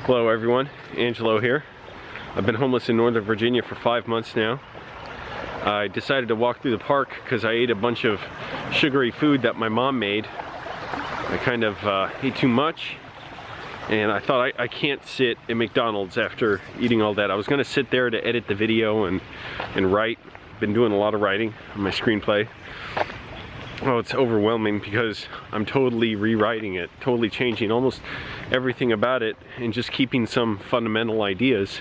Hello everyone, Angelo here. I've been homeless in Northern Virginia for 5 months now. I decided to walk through the park because I ate a bunch of sugary food that my mom made. I kind of ate too much, and I thought I can't sit at McDonald's after eating all that. I was going to sit there to edit the video and write. Been doing a lot of writing on my screenplay. Oh, it's overwhelming because I'm totally rewriting it, totally changing almost everything about it and just keeping some fundamental ideas,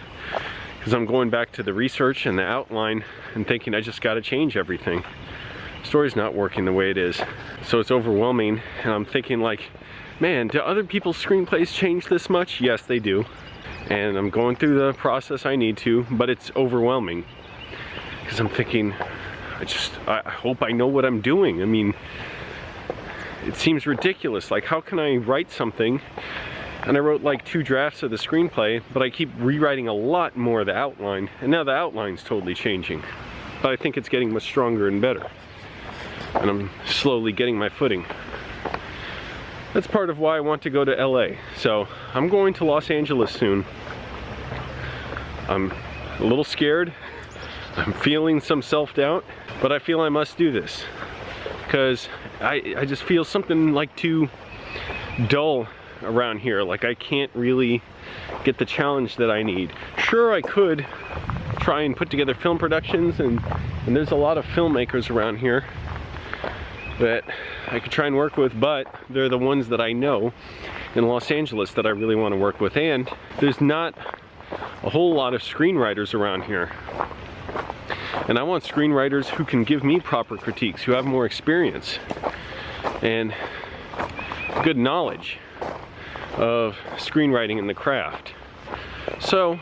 because I'm going back to the research and the outline and thinking I just got to change everything. The story's not working the way it is, so it's overwhelming, and I'm thinking like, man, do other people's screenplays change this much? Yes, they do, and I'm going through the process I need to, but it's overwhelming because I'm thinking, I hope I know what I'm doing. I mean, it seems ridiculous. Like, how can I write something, and I wrote like 2 drafts of the screenplay, but I keep rewriting a lot more of the outline, and now the outline's totally changing. But I think it's getting much stronger and better, and I'm slowly getting my footing. That's part of why I want to go to LA. So I'm going to Los Angeles soon. I'm a little scared. I'm feeling some self-doubt, but I feel I must do this because I just feel something like too dull around here. Like I can't really get the challenge that I need. Sure, I could try and put together film productions, and there's a lot of filmmakers around here that I could try and work with, but they're the ones that I know in Los Angeles that I really want to work with, and there's not a whole lot of screenwriters around here. And I want screenwriters who can give me proper critiques, who have more experience and good knowledge of screenwriting and the craft. So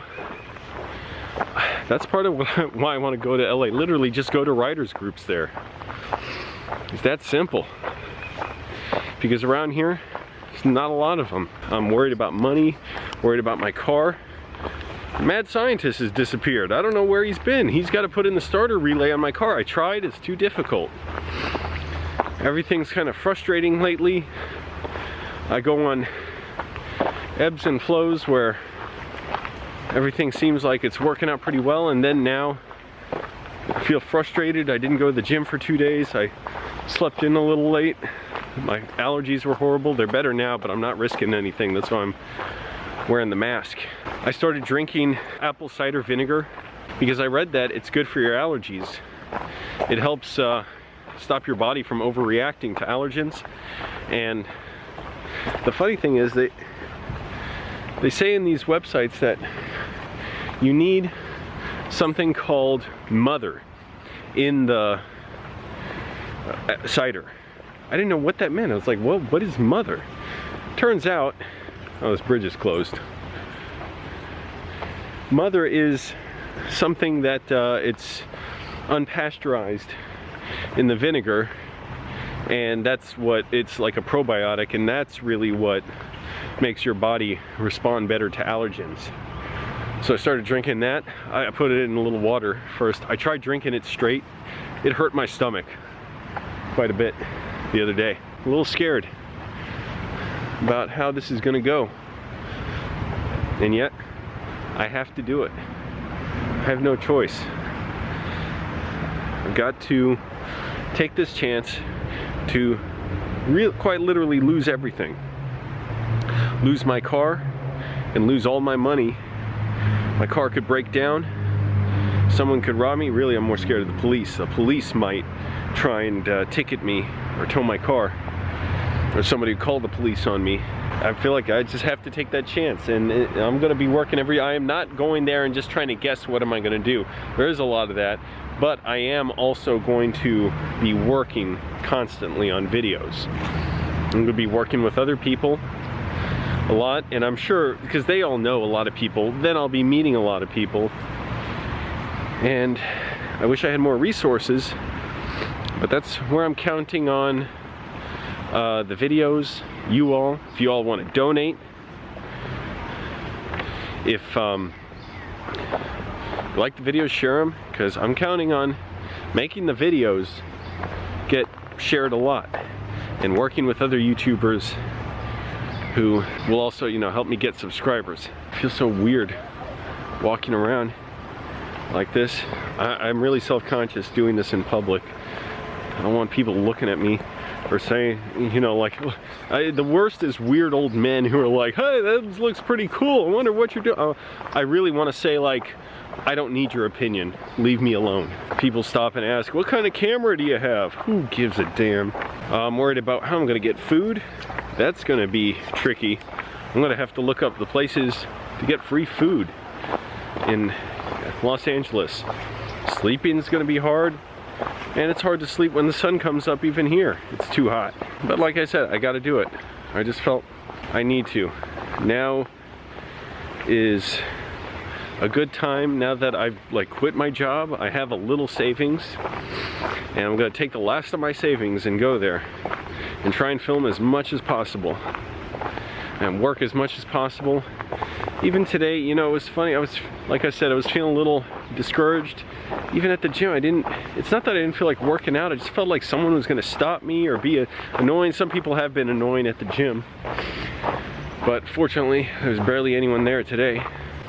that's part of why I want to go to LA. Literally just go to writers groups there. It's that simple. Because around here, there's not a lot of them. I'm worried about money, worried about my car. Mad Scientist has disappeared. I don't know where he's been. He's got to put in the starter relay on my car. I tried, it's too difficult. Everything's kind of frustrating lately. I go on ebbs and flows where everything seems like it's working out pretty well, and then now I feel frustrated. I didn't go to the gym for 2 days. I slept in a little late. My allergies were horrible. They're better now, but I'm not risking anything. That's why I'm wearing the mask. I started drinking apple cider vinegar because I read that it's good for your allergies. It helps stop your body from overreacting to allergens. And the funny thing is that they say in these websites that you need something called mother in the cider. I didn't know what that meant. I was like, well, what is mother? Turns out, oh, this bridge is closed. Mother is something that it's unpasteurized in the vinegar, and that's what, it's like a probiotic, and that's really what makes your body respond better to allergens. So I started drinking that. I put it in a little water first. I tried drinking it straight. It hurt my stomach quite a bit the other day. A little scared about how this is gonna go. And yet, I have to do it. I have no choice. I've got to take this chance to quite literally lose everything. Lose my car and lose all my money. My car could break down. Someone could rob me. Really, I'm more scared of the police. The police might try and ticket me or tow my car, or somebody would call the police on me. I feel like I just have to take that chance, and I'm gonna be working I am not going there and just trying to guess what am I gonna do. There is a lot of that, but I am also going to be working constantly on videos. I'm gonna be working with other people a lot, and I'm sure, because they all know a lot of people, then I'll be meeting a lot of people. And I wish I had more resources, but that's where I'm counting on the videos. You all, if you all want to donate, if you like the videos, share them, because I'm counting on making the videos get shared a lot, and working with other YouTubers who will also, you know, help me get subscribers. It feels so weird walking around like this. I'm really self-conscious doing this in public. I don't want people looking at me or saying, you know, like, the worst is weird old men who are like, hey, that looks pretty cool, I wonder what you're doing. I really want to say, like, I don't need your opinion, leave me alone. People stop and ask, what kind of camera do you have? Who gives a damn? I'm worried about how I'm gonna get food. That's gonna be tricky. I'm gonna have to look up the places to get free food in Los Angeles. Sleeping is gonna be hard. And it's hard to sleep when the sun comes up even here. It's too hot. But like I said, I gotta do it. I just felt I need to. Now is a good time, now that I've like quit my job. I have a little savings, and I'm gonna take the last of my savings and go there and try and film as much as possible and work as much as possible. Even today, you know, it was funny. Like I said, I was feeling a little discouraged. Even at the gym, it's not that I didn't feel like working out, I just felt like someone was gonna stop me or be annoying. Some people have been annoying at the gym, but fortunately, there was barely anyone there today.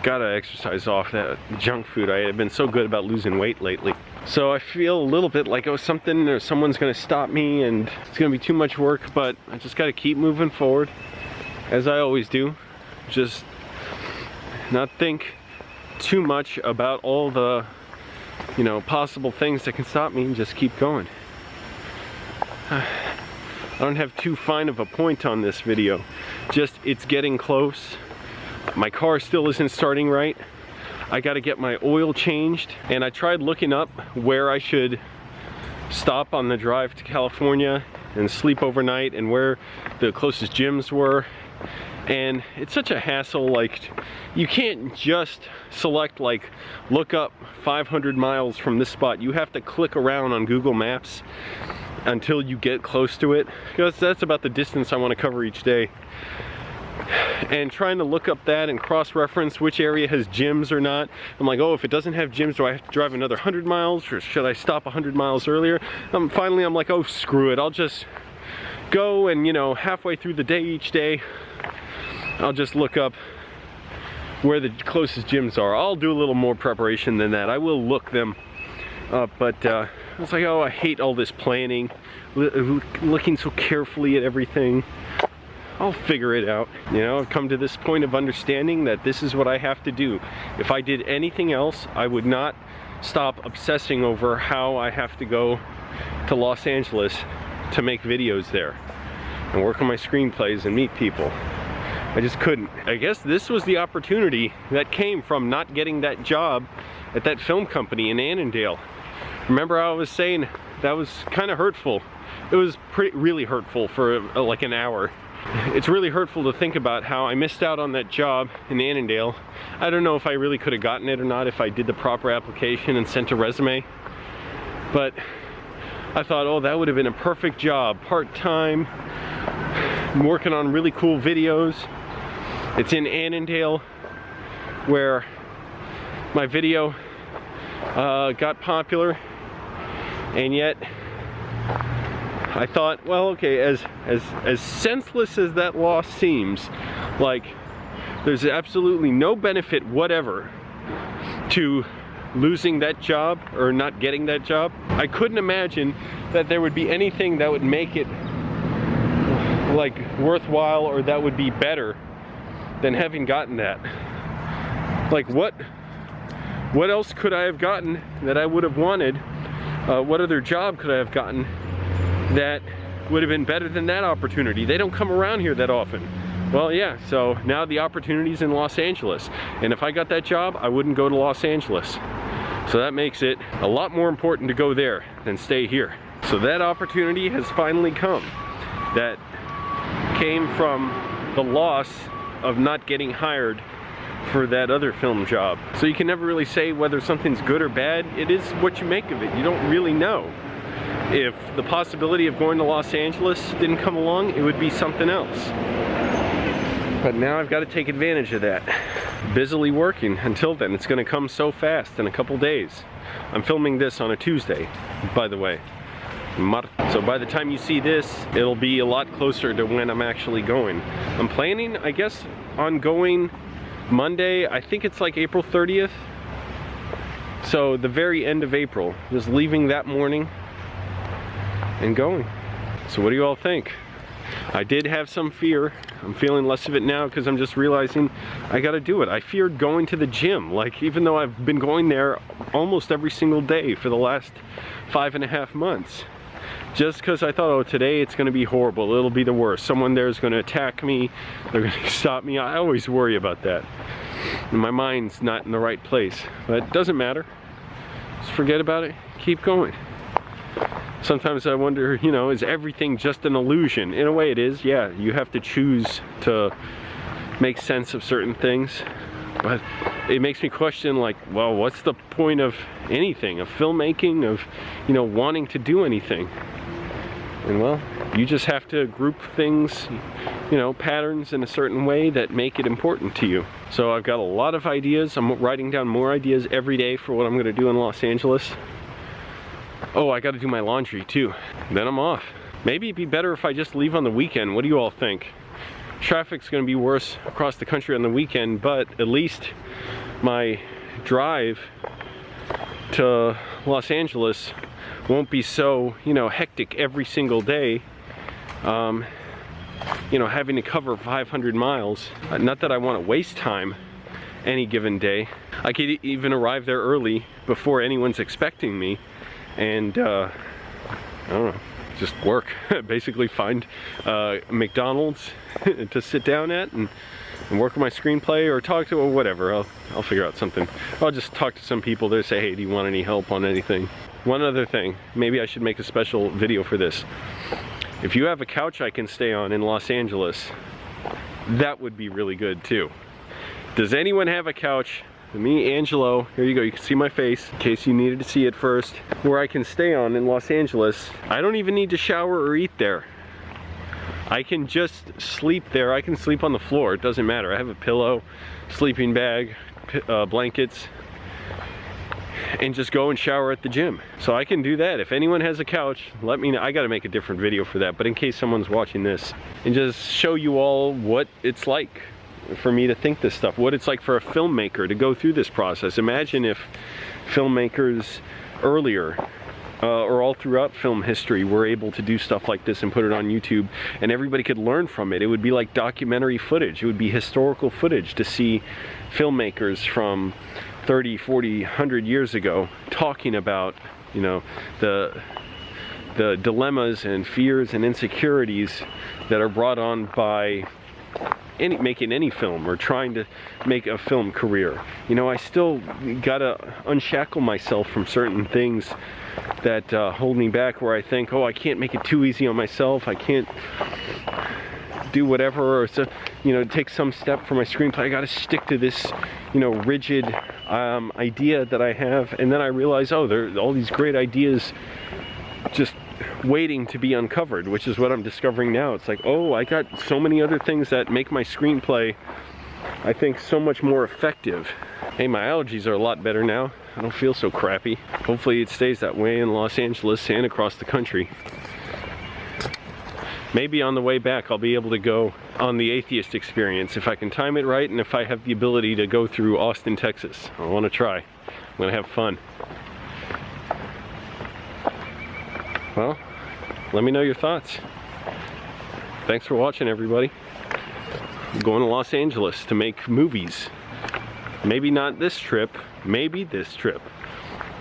Gotta exercise off that junk food. I have been so good about losing weight lately. So I feel a little bit like, oh, something or someone's gonna stop me and it's gonna be too much work, but I just gotta keep moving forward, as I always do. Just not think too much about all the, you know, possible things that can stop me, and just keep going. I don't have too fine of a point on this video. Just, it's getting close. My car still isn't starting right. I gotta get my oil changed, and I tried looking up where I should stop on the drive to California and sleep overnight and where the closest gyms were. And it's such a hassle. Like, you can't just select, like, look up 500 miles from this spot. You have to click around on Google Maps until you get close to it, because that's about the distance I want to cover each day. And trying to look up that and cross-reference which area has gyms or not. I'm like, oh, if it doesn't have gyms, do I have to drive another 100 miles, or should I stop 100 miles earlier? Finally, I'm like, oh, screw it. I'll just go, and, you know, halfway through the day each day, I'll just look up where the closest gyms are. I'll do a little more preparation than that. I will look them up, but I was like, oh, I hate all this planning, looking so carefully at everything. I'll figure it out. You know, I've come to this point of understanding that this is what I have to do. If I did anything else, I would not stop obsessing over how I have to go to Los Angeles to make videos there and work on my screenplays and meet people. I just couldn't. I guess this was the opportunity that came from not getting that job at that film company in Annandale. Remember how I was saying that was kind of hurtful? It was really hurtful for like an hour. It's really hurtful to think about how I missed out on that job in Annandale. I don't know if I really could have gotten it or not if I did the proper application and sent a resume. But I thought, oh, that would have been a perfect job, part-time, working on really cool videos. It's in Annandale, where my video got popular, and yet I thought, well, okay, as senseless as that loss seems, like, there's absolutely no benefit whatever to losing that job or not getting that job. I couldn't imagine that there would be anything that would make it like worthwhile or that would be better than having gotten that. Like, what else could I have gotten that I would have wanted? What other job could I have gotten that would have been better than that opportunity? They don't come around here that often. Well, yeah, so now the opportunity's in Los Angeles, and if I got that job, I wouldn't go to Los Angeles. So that makes it a lot more important to go there than stay here. So that opportunity has finally come. That came from the loss of not getting hired for that other film job. So you can never really say whether something's good or bad. It is what you make of it. You don't really know. If the possibility of going to Los Angeles didn't come along, it would be something else. But now I've got to take advantage of that. Busily working until then. It's going to come so fast in a couple days. I'm filming this on a Tuesday, by the way. So by the time you see this, it'll be a lot closer to when I'm actually going. I'm planning, I guess, on going Monday. I think it's like April 30th. So the very end of April, just leaving that morning and going. So what do you all think? I did have some fear. I'm feeling less of it now because I'm just realizing I gotta do it. I feared going to the gym. Like, even though I've been going there almost every single day for the last 5.5 months. Just because I thought, oh, today it's gonna be horrible. It'll be the worst. Someone there is gonna attack me. They're gonna stop me. I always worry about that. And my mind's not in the right place. But it doesn't matter. Just forget about it. Keep going. Sometimes I wonder, you know, is everything just an illusion? In a way it is, yeah. You have to choose to make sense of certain things. But it makes me question, like, well, what's the point of anything? Of filmmaking? Of, you know, wanting to do anything? And well, you just have to group things, you know, patterns in a certain way that make it important to you. So I've got a lot of ideas. I'm writing down more ideas every day for what I'm gonna do in Los Angeles. Oh, I gotta do my laundry too. Then I'm off. Maybe it'd be better if I just leave on the weekend. What do you all think? Traffic's gonna be worse across the country on the weekend, but at least my drive to Los Angeles won't be so, you know, hectic every single day. You know, having to cover 500 miles. Not that I want to waste time any given day. I could even arrive there early before anyone's expecting me. And I don't know, just work. Basically find McDonald's to sit down at and work on my screenplay, or talk to, or whatever. I'll figure out something. I'll just talk to some people there, say, hey, do you want any help on anything? One other thing, maybe I should make a special video for this. If you have a couch I can stay on in Los Angeles, that would be really good too. Does anyone have a couch? Me, Angelo, here you go, you can see my face in case you needed to see it first, where I can stay on in Los Angeles. I don't even need to shower or eat there. I can just sleep there. I can sleep on the floor, it doesn't matter. I have a pillow, sleeping bag, blankets, and just go and shower at the gym. So I can do that. If anyone has a couch, let me know. I gotta make a different video for that, but in case someone's watching this, and just show you all what it's like for me to think this stuff, what it's like for a filmmaker to go through this process. Imagine if filmmakers earlier or all throughout film history were able to do stuff like this and put it on YouTube, and everybody could learn from it. It would be like documentary footage. It would be historical footage to see filmmakers from 30, 40, 100 years ago talking about, you know, the dilemmas and fears and insecurities that are brought on by making any film or trying to make a film career. You know, I still gotta unshackle myself from certain things that hold me back, where I think, oh, I can't make it too easy on myself, I can't do whatever, or so, you know, take some step for my screenplay. I gotta stick to this, you know, rigid idea that I have, and then I realize, oh, there are all these great ideas just waiting to be uncovered, which is what I'm discovering now. It's like, oh, I got so many other things that make my screenplay, I think, so much more effective. Hey, my allergies are a lot better now. I don't feel so crappy. Hopefully it stays that way in Los Angeles and across the country. Maybe on the way back I'll be able to go on the Atheist Experience if I can time it right, and if I have the ability to go through Austin, Texas. I want to try. I'm gonna have fun. Well, let me know your thoughts. Thanks for watching, everybody. I'm going to Los Angeles to make movies. Maybe not this trip, maybe this trip,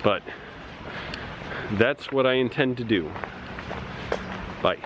but that's what I intend to do. Bye.